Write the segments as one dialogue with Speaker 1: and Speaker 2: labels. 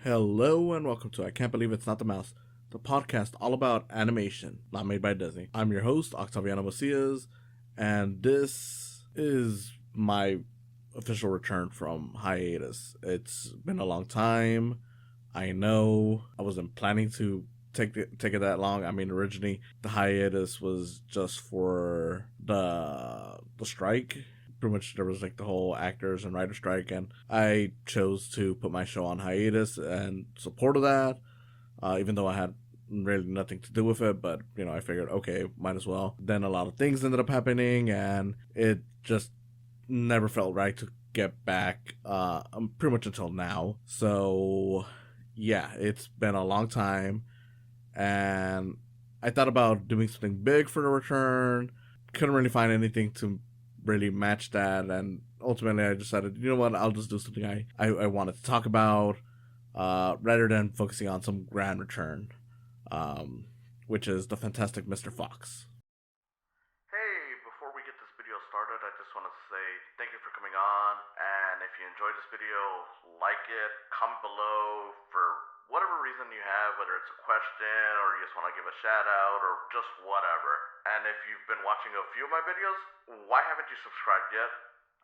Speaker 1: Hello and welcome to I Can't Believe It's Not the Mouse, the podcast all about animation, not made by Disney. I'm your host, Octaviano, and this is my official return from hiatus. It's been a long time. I know I wasn't planning to take it that long. I mean, originally the hiatus was just for the strike. Pretty much there was like the whole actors and writer strike, and I chose to put my show on hiatus and support of that, even though I had really nothing to do with it. But I figured, okay, might as well. Then a lot of things ended up happening, and it just never felt right to get back pretty much until now. So yeah, it's been a long time, and I thought about doing something big for the return. Couldn't really find anything to really match that, and ultimately I decided, you know what, I'll just do something I wanted to talk about, rather than focusing on some grand return, which is the fantastic Mr. Fox.
Speaker 2: Hey, before we get this video started, I just want to say thank you for coming on, and if you enjoyed this video, like it, comment below for whatever reason you have, whether it's a question or you just want to give a shout out or just whatever. And if you've been watching a few of my videos, why haven't you subscribed yet?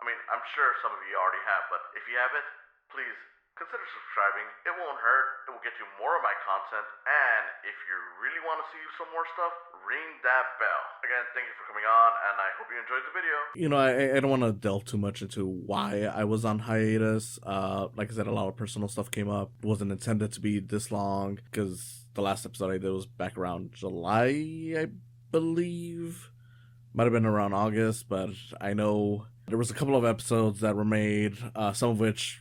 Speaker 2: I mean, I'm sure some of you already have, but if you haven't, please consider subscribing. It won't hurt. It will get you more of my content. And if you really want to see some more stuff, ring that bell. Again, thank you for coming on, and I hope you enjoyed the video.
Speaker 1: I don't want to delve too much into why I was on hiatus. Like I said, a lot of personal stuff came up. It wasn't intended to be this long, because the last episode I did was back around July, I believe. Might have been around August, but I know there was a couple of episodes that were made, some of which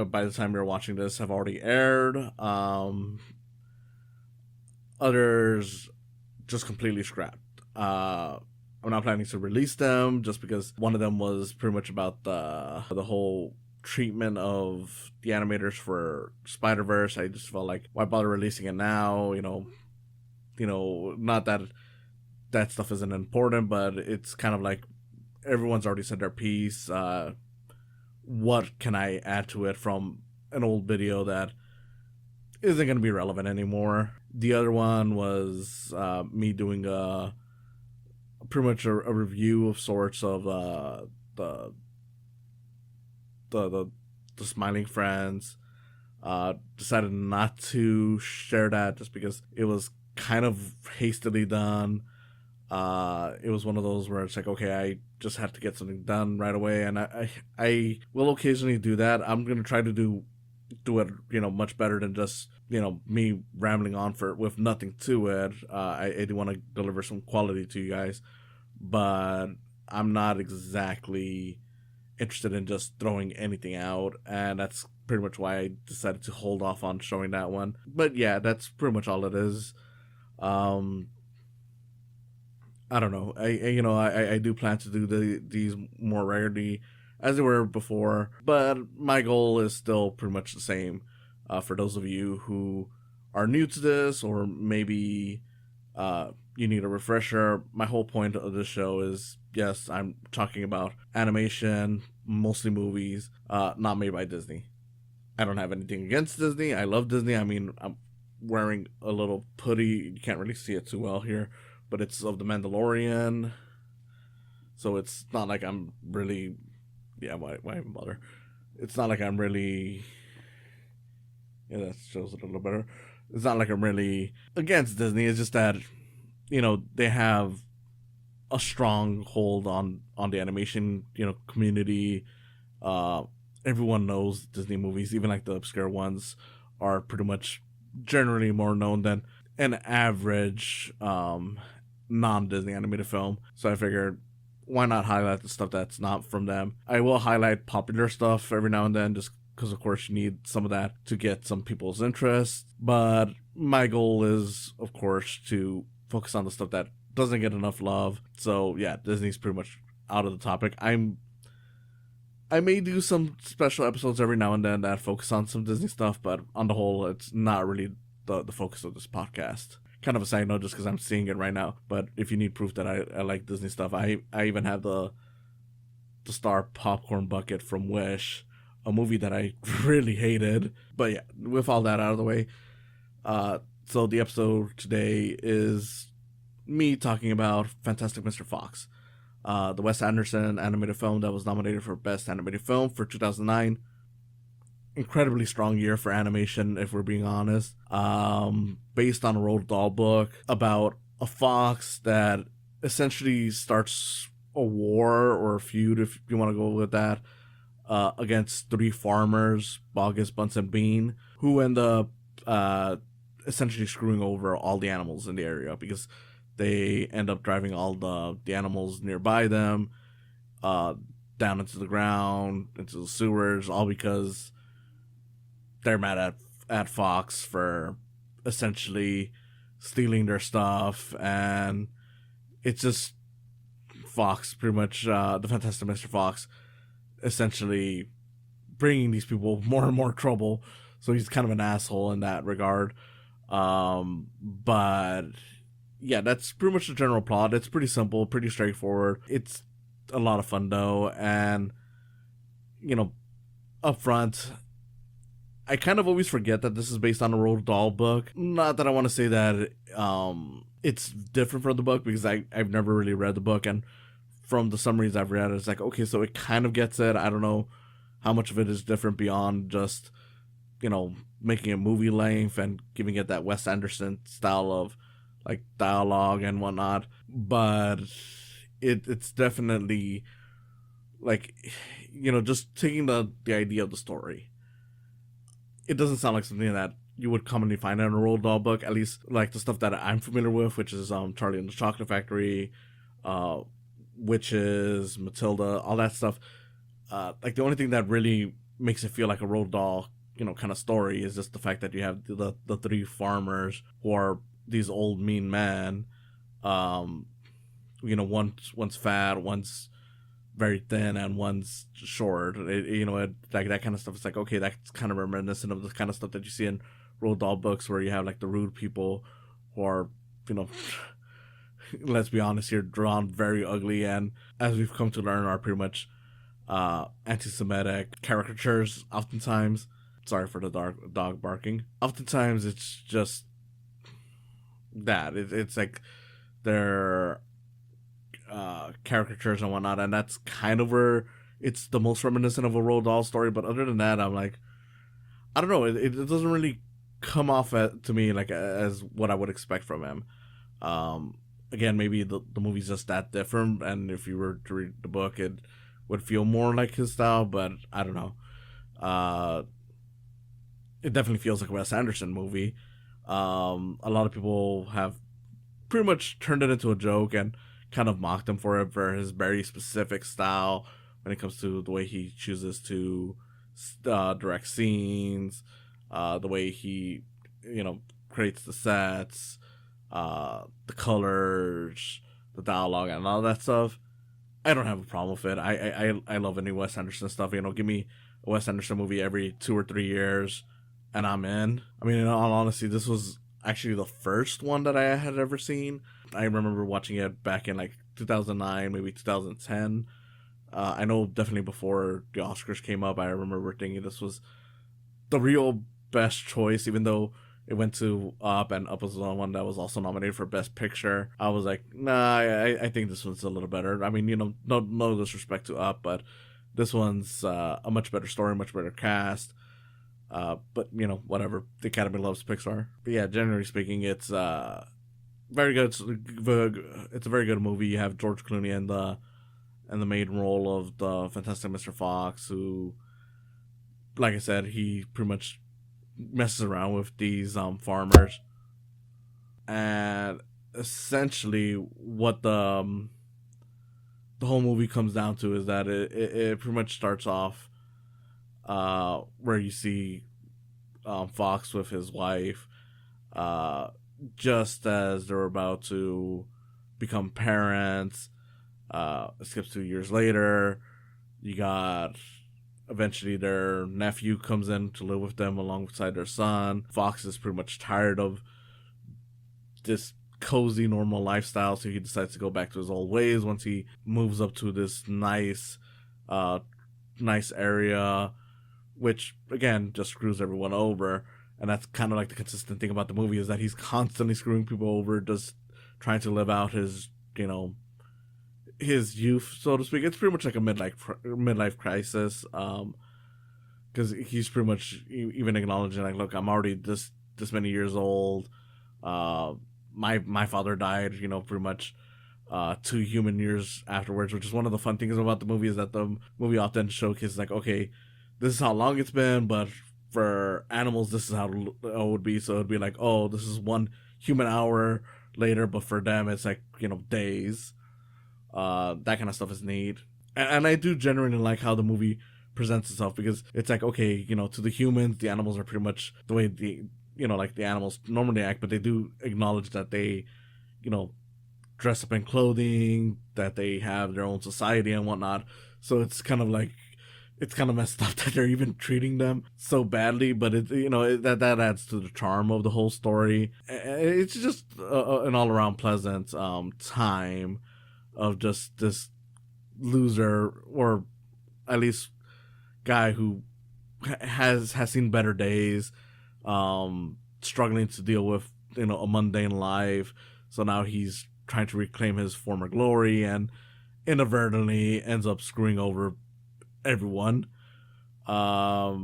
Speaker 1: by the time you're watching this have already aired. Others just completely scrapped. I'm not planning to release them, just because one of them was pretty much about the whole treatment of the animators for Spider-Verse. I just felt like, why bother releasing it now? Not that that stuff isn't important, but it's kind of like everyone's already said their piece. What can I add to it from an old video that isn't going to be relevant anymore? The other one was me doing pretty much a review of sorts of the Smiling Friends. Decided not to share that just because it was kind of hastily done. It was one of those where it's like, okay, I just have to get something done right away, and I will occasionally do that. I'm gonna try to do it, much better than just, me rambling on with nothing to it. I do want to deliver some quality to you guys, but I'm not exactly interested in just throwing anything out, and that's pretty much why I decided to hold off on showing that one. But yeah, that's pretty much all it is. I don't know. I do plan to do these more regularly as they were before, but my goal is still pretty much the same. For those of you who are new to this, or maybe you need a refresher, my whole point of this show is, yes, I'm talking about animation, mostly movies, not made by Disney. I don't have anything against Disney. I love Disney. I mean, I'm wearing a little hoodie. You can't really see it too well here, but it's of The Mandalorian, so it's not like I'm really, why even bother? It's not like I'm really, that shows it a little better. It's not like I'm really against Disney. It's just that, they have a strong hold on the animation, community. Everyone knows Disney movies, even like the obscure ones, are pretty much generally more known than an average non-Disney animated film. So I figured, why not highlight the stuff that's not from them? I will highlight popular stuff every now and then, just because of course you need some of that to get some people's interest. But my goal is, of course, to focus on the stuff that doesn't get enough love. So yeah, Disney's pretty much out of the topic. I may do some special episodes every now and then that focus on some Disney stuff, but on the whole, it's not really the focus of this podcast. Kind of a side note, just because I'm seeing it right now. But if you need proof that I like Disney stuff, I even have the Star popcorn bucket from Wish a movie that I really hated. But yeah, with all that out of the way, so the episode today is me talking about Fantastic Mr. Fox, the Wes Anderson animated film that was nominated for Best Animated Film for 2009. Incredibly strong year for animation, if we're being honest. Based on a Roald Dahl book about a fox that essentially starts a war or a feud, if you want to go with that, against three farmers, Bogus, Bunce, and Bean, who end up essentially screwing over all the animals in the area because they end up driving all the animals nearby them down into the ground, into the sewers, all because they're mad at Fox for essentially stealing their stuff. And it's just Fox, pretty much, the Fantastic Mr. Fox, essentially bringing these people more and more trouble. So he's kind of an asshole in that regard. But yeah, that's pretty much the general plot. It's pretty simple, pretty straightforward. It's a lot of fun though, and you know, up front, I kind of always forget that this is based on a Roald Dahl book. Not that I want to say that it's different from the book, because I've never really read the book, and from the summaries I've read, it's like, okay, so it kind of gets it. I don't know how much of it is different beyond just, making a movie length and giving it that Wes Anderson style of like dialogue and whatnot. But it's definitely like, just taking the idea of the story. It doesn't sound like something that you would commonly find in a Roald Dahl book, at least like the stuff that I'm familiar with, which is Charlie and the Chocolate Factory, Witches, Matilda, all that stuff. Like the only thing that really makes it feel like a Roald Dahl, kind of story is just the fact that you have the three farmers who are these old mean men. One's fat, one's very thin, and one's short. Like that kind of stuff. It's like, okay, that's kind of reminiscent of the kind of stuff that you see in Roald Dahl books, where you have like the rude people who are, let's be honest here, drawn very ugly, and as we've come to learn, are pretty much anti-Semitic caricatures. Oftentimes, sorry for the dog barking. Oftentimes, it's just that it's like they're caricatures and whatnot, and that's kind of where it's the most reminiscent of a Roald Dahl story. But other than that, I'm like, I don't know. It doesn't really come off to me like as what I would expect from him. Again, maybe the movie's just that different, and if you were to read the book, it would feel more like his style. But I don't know. It definitely feels like a Wes Anderson movie. A lot of people have pretty much turned it into a joke and kind of mocked him for it, for his very specific style when it comes to the way he chooses to direct scenes, the way he, creates the sets, the colors, the dialogue, and all that stuff. I don't have a problem with it. I love any Wes Anderson stuff. Give me a Wes Anderson movie every 2 or 3 years, and I'm in. I mean, in all honesty, this was actually the first one that I had ever seen. I remember watching it back in like 2009, maybe 2010. I know definitely before the Oscars came up, I remember thinking this was the real best choice, even though it went to Up, and Up was the one that was also nominated for Best Picture. I was like, nah, I think this one's a little better. I mean, no disrespect to Up, but this one's a much better story, much better cast. But whatever. The Academy loves Pixar. But yeah, generally speaking, it's very good. It's a very good movie. You have George Clooney in the main role of the Fantastic Mr. Fox, who, like I said, he pretty much messes around with these farmers, and essentially what the whole movie comes down to is that it pretty much starts off where you see Fox with his wife, just as they're about to become parents. It skips 2 years later. You got eventually their nephew comes in to live with them alongside their son. Fox is pretty much tired of this cozy, normal lifestyle, so he decides to go back to his old ways once he moves up to this nice area which again just screws everyone over. And that's kind of like the consistent thing about the movie is that he's constantly screwing people over, just trying to live out his, you know, his youth, so to speak. It's pretty much like a midlife crisis, because he's pretty much even acknowledging like, look, I'm already this many years old. Uh, my father died, you know, pretty much 2 human years afterwards, which is one of the fun things about the movie is that the movie often showcases like, okay, this is how long it's been, but for animals, this is how it would be. So it'd be like, oh, this is 1 human hour later, but for them, it's like, you know, days. That kind of stuff is neat. And I do genuinely like how the movie presents itself because it's like, okay, you know, to the humans, the animals are pretty much the way you know, like the animals normally act, but they do acknowledge that they, you know, dress up in clothing, that they have their own society and whatnot. So it's kind of like, it's kind of messed up that they're even treating them so badly, but it, you know, that adds to the charm of the whole story. It's just an all around pleasant time of just this loser, or at least guy who has seen better days, struggling to deal with, you know, a mundane life. So now he's trying to reclaim his former glory and inadvertently ends up screwing over everyone, or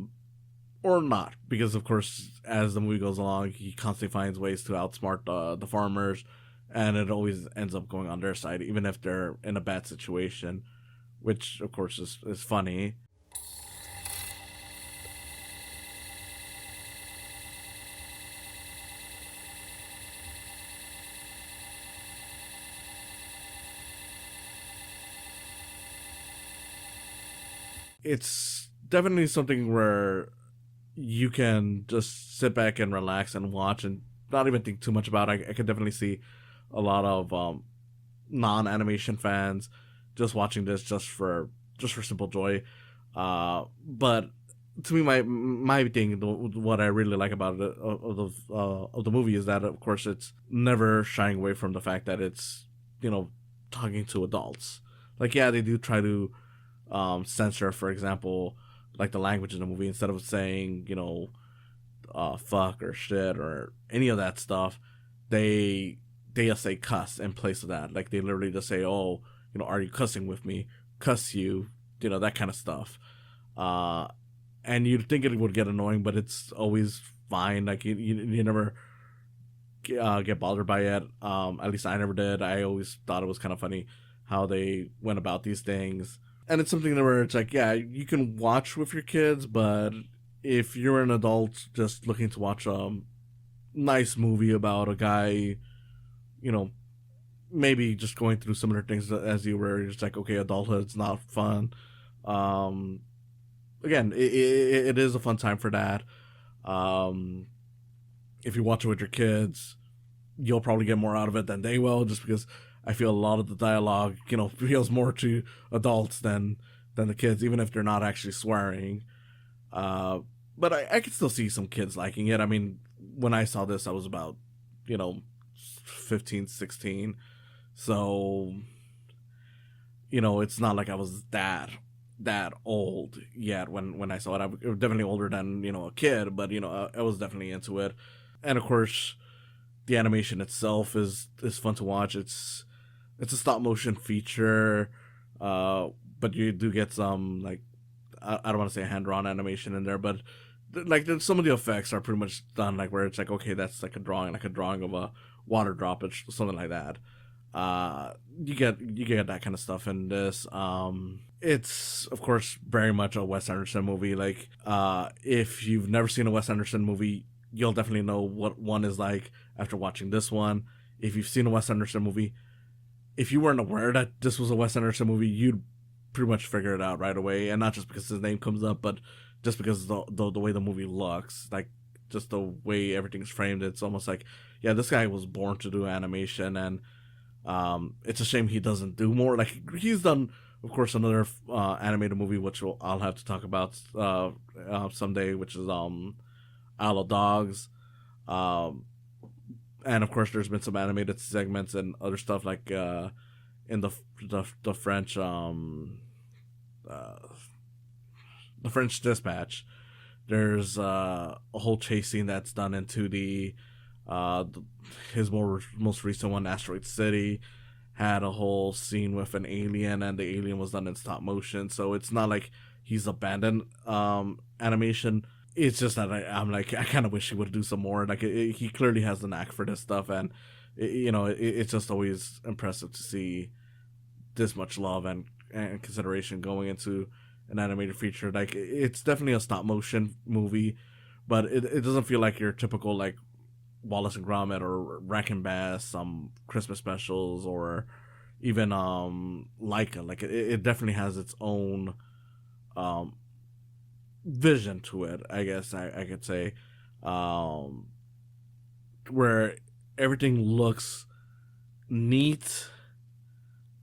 Speaker 1: not, because of course as the movie goes along he constantly finds ways to outsmart the farmers, and it always ends up going on their side even if they're in a bad situation, which of course is funny. It's definitely something where you can just sit back and relax and watch and not even think too much about it. I could definitely see a lot of non-animation fans just watching this just for simple joy. But to me, my thing, what I really like about it of the movie is that of course it's never shying away from the fact that it's, you know, talking to adults. Like, yeah, they do try to censor, for example, like the language in the movie. Instead of saying, you know, fuck or shit or any of that stuff, they just say cuss in place of that. Like they literally just say, oh, you know, are you cussing with me? Cuss you, you know, that kind of stuff. And you'd think it would get annoying, but it's always fine. Like you never get bothered by it. At least I never did. I always thought it was kind of funny how they went about these things. And it's something where it's like, yeah, you can watch with your kids, but if you're an adult just looking to watch a nice movie about a guy, you know, maybe just going through similar things as you were, it's like, okay, adulthood's not fun. Again, it is a fun time for that. If you watch it with your kids, you'll probably get more out of it than they will, just because I feel a lot of the dialogue, you know, feels more to adults than the kids, even if they're not actually swearing. But I could still see some kids liking it. I mean, when I saw this, I was about, you know, 15, 16. So, you know, it's not like I was that old yet when I saw it. I was definitely older than, you know, a kid, but, you know, I was definitely into it. And of course, the animation itself is fun to watch. It's a stop motion feature, but you do get some, like, I don't want to say hand drawn animation in there, but like some of the effects are pretty much done like where it's like, okay, that's like a drawing of a water drop, or something like that. You get that kind of stuff in this. It's of course very much a Wes Anderson movie. Like, if you've never seen a Wes Anderson movie, you'll definitely know what one is like after watching this one. If you've seen a Wes Anderson movie, if you weren't aware that this was a Wes Anderson movie, you'd pretty much figure it out right away. And not just because his name comes up, but just because the way the movie looks, like just the way everything's framed. It's almost like, yeah, this guy was born to do animation, and it's a shame he doesn't do more. Like, he's done, of course, another animated movie, which I'll have to talk about someday, which is Isle of Dogs. And of course, there's been some animated segments and other stuff like in the French the French Dispatch. There's a whole chase scene that's done into uh, his most recent one, Asteroid City, had a whole scene with an alien, and the alien was done in stop motion. So it's not like he's abandoned animation. It's just that I'm like, I kind of wish he would do some more. Like he clearly has the knack for this stuff, and it's just always impressive to see this much love and consideration going into an animated feature. Like it's definitely a stop motion movie, but it doesn't feel like your typical like Wallace and Gromit or Rankin Bass, some Christmas specials, or even Leica. Like it definitely has its own um vision to it, I guess I could say, um where everything looks neat.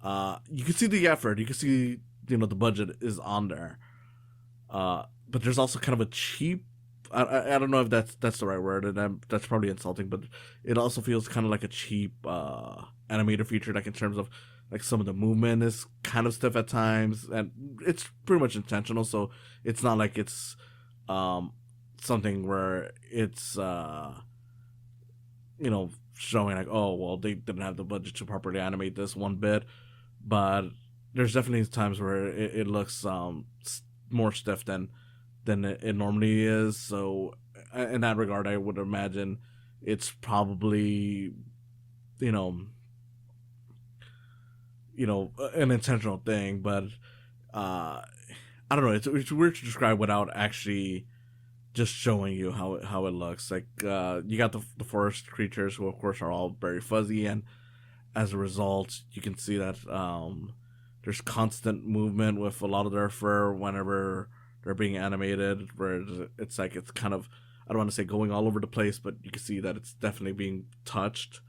Speaker 1: You can see the effort, you can see, the budget is on there, but there's also kind of a cheap, I don't know if that's the right word, and that's probably insulting, but it also feels kind of like a cheap animator feature, like in terms of like some of the movement is kind of stiff at times, and it's pretty much intentional. So it's not like it's something where it's showing like, oh well, they didn't have the budget to properly animate this one bit, but there's definitely times where it looks more stiff than it normally is. So in that regard, I would imagine it's probably you know an intentional thing, but uh, I don't know. It's weird to describe without actually just showing you how it looks. Like you got the forest creatures, who of course are all very fuzzy, and as a result, you can see that there's constant movement with a lot of their fur whenever they're being animated, where it's like it's kind of, I don't want to say going all over the place, but you can see that it's definitely being touched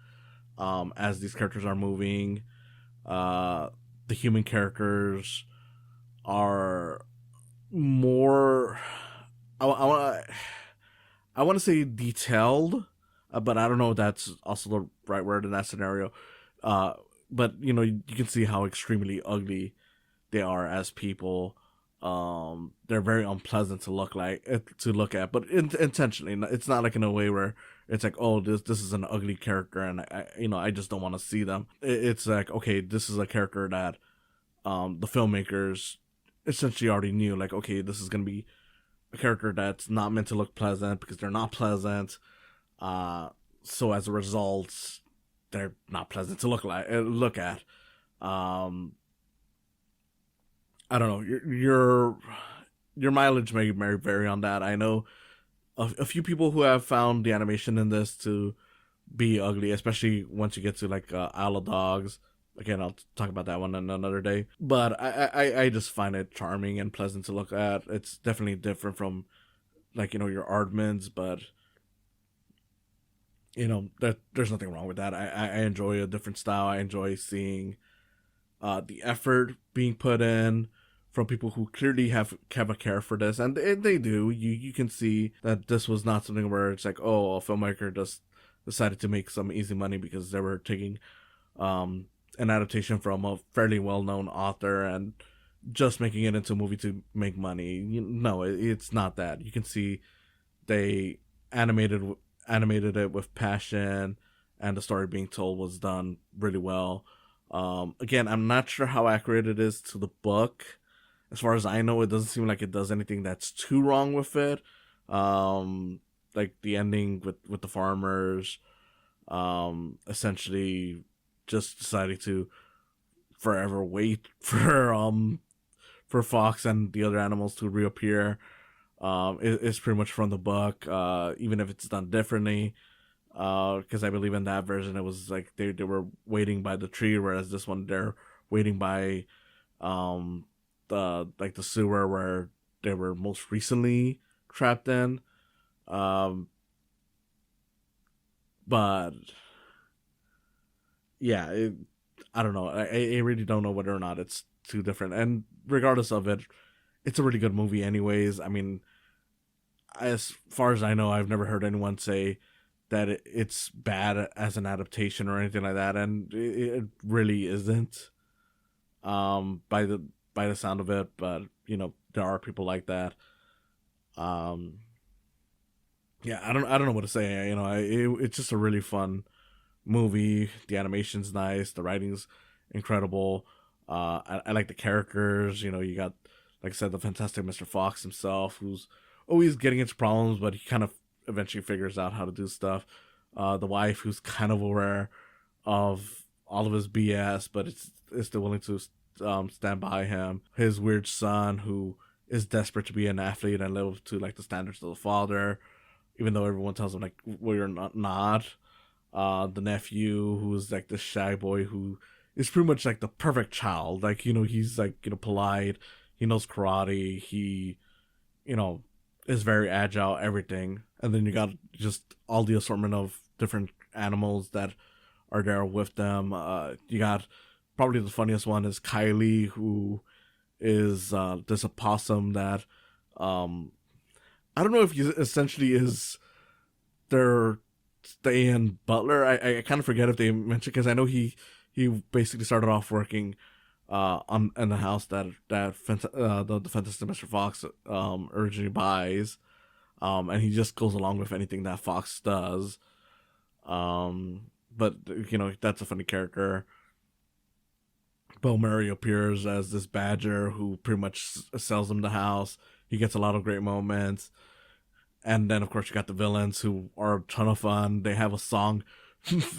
Speaker 1: as these characters are moving. The human characters are more, I want to say detailed, but I don't know if that's also the right word in that scenario. Uh, but you can see how extremely ugly they are as people. They're very unpleasant to look at, but intentionally. It's not like in a way where it's like, oh, this is an ugly character, and I just don't want to see them. It's like, okay, this is a character that the filmmakers essentially already knew. Like, okay, this is gonna be a character that's not meant to look pleasant because they're not pleasant. So as a result, they're not pleasant to look at. I don't know. Your mileage may vary on that. I know a few people who have found the animation in this to be ugly, especially once you get to like Isle of Dogs. Again, I'll talk about that one on another day. But I just find it charming and pleasant to look at. It's definitely different from like your Aardmans, but there's nothing wrong with that. I enjoy a different style. I enjoy seeing the effort being put in from people who clearly have a care for this, and they do. You can see that this was not something where it's like, oh, a filmmaker just decided to make some easy money because they were taking an adaptation from a fairly well-known author and just making it into a movie to make money. No, it's not that. You can see they animated it with passion, and the story being told was done really well. Again, I'm not sure how accurate it is to the book. As far as I know, it doesn't seem like it does anything that's too wrong with it. Like the ending with the farmers, essentially just deciding to forever wait for Fox and the other animals to reappear. Is pretty much from the book, even if it's done differently. Because I believe in that version it was like they were waiting by the tree, whereas this one they're waiting by the sewer where they were most recently trapped in. But yeah, I don't know. I really don't know whether or not it's too different. And regardless of it, it's a really good movie anyways. I mean, as far as I know, I've never heard anyone say that it's bad as an adaptation or anything like that, and it really isn't. By the sound of it, but there are people like that. yeah, I don't know what to say. You know, it's just a really fun movie. The animation's nice. The writing's incredible. I like the characters. You know, you got, like I said, the fantastic Mr. Fox himself, who's always getting into problems, but he kind of eventually figures out how to do stuff. The wife, who's kind of aware of all of his BS, but is still willing to stand by him. His weird son, who is desperate to be an athlete and live to like the standards of the father, even though everyone tells him like, well, you're not. The nephew, who's like this shy boy who is pretty much like the perfect child. Like, you know, he's like, you know, polite. He knows karate. He, you know, is very agile, everything. And then you got just all the assortment of different animals that are there with them. You got probably the funniest one is Kylie, who is this opossum that um I don't know if he essentially is their stay-in butler. I kind of forget if they mentioned, because I know he basically started off working on in the house the Fantastic Mr. Fox originally buys, and he just goes along with anything that Fox does. But you know, that's a funny character. Bill Murray appears as this badger who pretty much sells him the house. He gets a lot of great moments. And then, of course, you got the villains, who are a ton of fun. They have a song,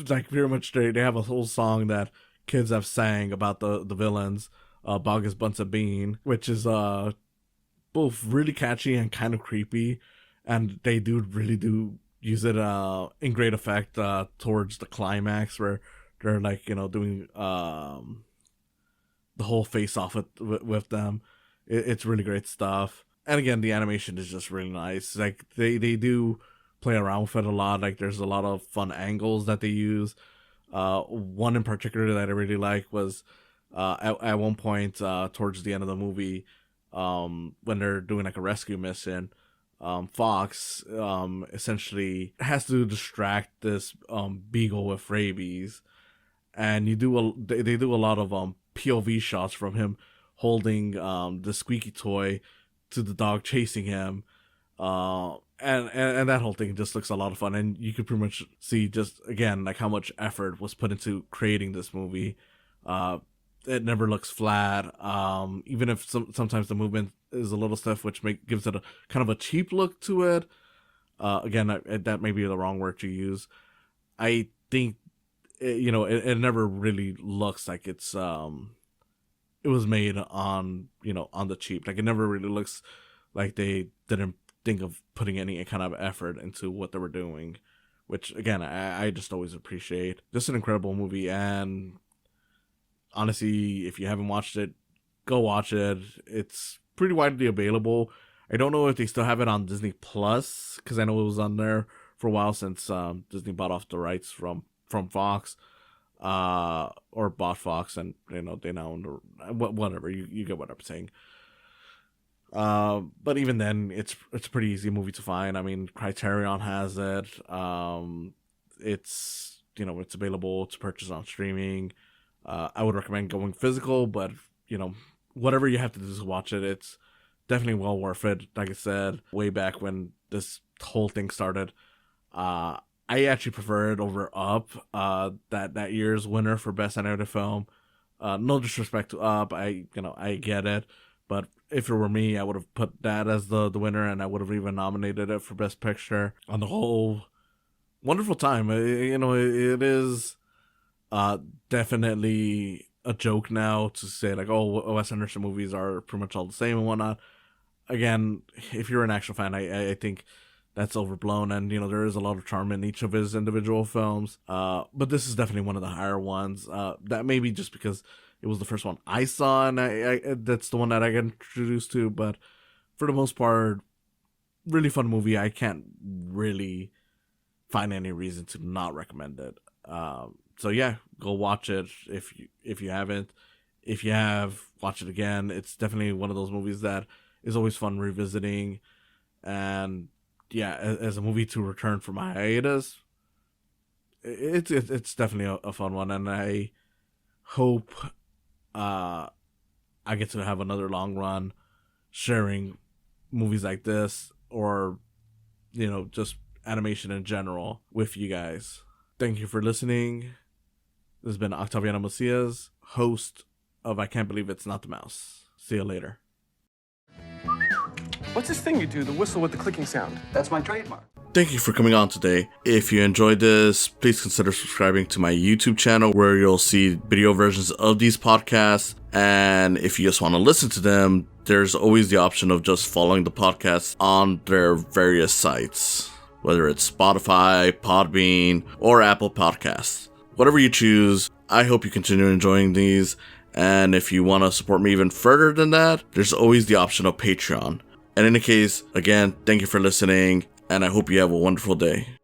Speaker 1: like pretty much they have a whole song that kids have sang about the villains, Bogus Bunsen Bean, which is both really catchy and kind of creepy. And they really do use it in great effect towards the climax, where they're like, you know, doing the whole face off with them. It's really great stuff. And again, the animation is just really nice. Like they do play around with it a lot. Like there's a lot of fun angles that they use. One in particular that I really like was at one point towards the end of the movie, when they're doing like a rescue mission. Fox essentially has to distract this beagle with rabies, and they do a lot of POV shots from him holding the squeaky toy to the dog chasing him, and that whole thing just looks a lot of fun, and you could pretty much see just again like how much effort was put into creating this movie. It never looks flat, even if sometimes the movement is a little stiff, which gives it a kind of a cheap look to it. Again, that may be the wrong word to use. I think you know, it never really looks like it was made on, you know, on the cheap. Like it never really looks like they didn't think of putting any kind of effort into what they were doing, which again I just always appreciate. Just an incredible movie, and honestly, if you haven't watched it, go watch it. It's pretty widely available. I don't know if they still have it on Disney Plus, because I know it was on there for a while since Disney bought off the rights from Fox, or bought Fox, and you know they now own whatever. You get what I'm saying. But even then, it's a pretty easy movie to find. I mean, Criterion has it. It's, you know, it's available to purchase on streaming. I would recommend going physical, but you know, whatever you have to do to watch it, it's definitely well worth it. Like I said, way back when this whole thing started, I actually prefer it over Up, that year's winner for Best Animated Film. No disrespect to Up, I get it, but if it were me, I would have put that as the winner, and I would have even nominated it for Best Picture. On the whole, wonderful time. It is definitely a joke now to say like, oh, Wes Anderson movies are pretty much all the same and whatnot. Again, if you're an action fan, I think that's overblown, and you know there is a lot of charm in each of his individual films. But this is definitely one of the higher ones. That may be just because it was the first one I saw, and I that's the one that I got introduced to. But for the most part, really fun movie. I can't really find any reason to not recommend it. So yeah, go watch it if you haven't. If you have, watch it again. It's definitely one of those movies that is always fun revisiting, and yeah, as a movie to return from a hiatus, it's definitely a fun one, and I hope I get to have another long run sharing movies like this, or you know, just animation in general with you guys. Thank you for listening. This has been Octaviano Macias, host of I Can't Believe It's Not the Mouse. See you later.
Speaker 3: What's this thing you do, the whistle with the clicking sound?
Speaker 4: That's my trademark.
Speaker 1: Thank you for coming on today. If you enjoyed this, please consider subscribing to my YouTube channel where you'll see video versions of these podcasts. And if you just want to listen to them, there's always the option of just following the podcast on their various sites, whether it's Spotify, Podbean, or Apple Podcasts. Whatever you choose, I hope you continue enjoying these. And if you want to support me even further than that, there's always the option of Patreon. In any case, again, thank you for listening, and I hope you have a wonderful day.